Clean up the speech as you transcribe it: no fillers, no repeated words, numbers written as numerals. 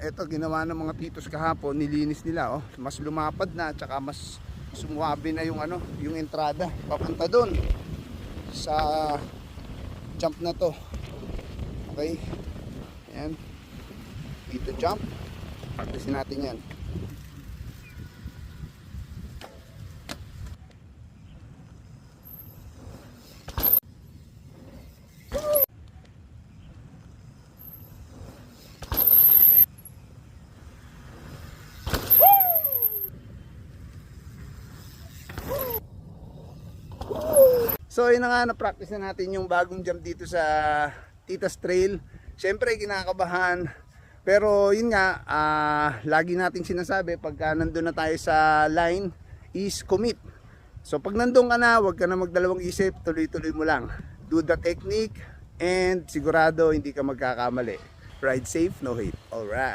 Ito ginawa ng mga titos kahapon, nilinis nila oh. Mas lumapad na at saka mas sumuwabe na yung ano, yung entrada papunta doon sa jump na to. Okay. Ayan. Dito jump. Practice natin yan. So yun na nga, na-practice na natin yung bagong jump dito sa Titas Trail. Siyempre kinakabahan, pero yun nga, lagi nating sinasabi pagka nandun na tayo sa line is commit. So pag nandun ka na, huwag ka na magdalawang isip, tuloy-tuloy mo lang. Do the technique and sigurado hindi ka magkakamali. Ride safe, no hate. Alright.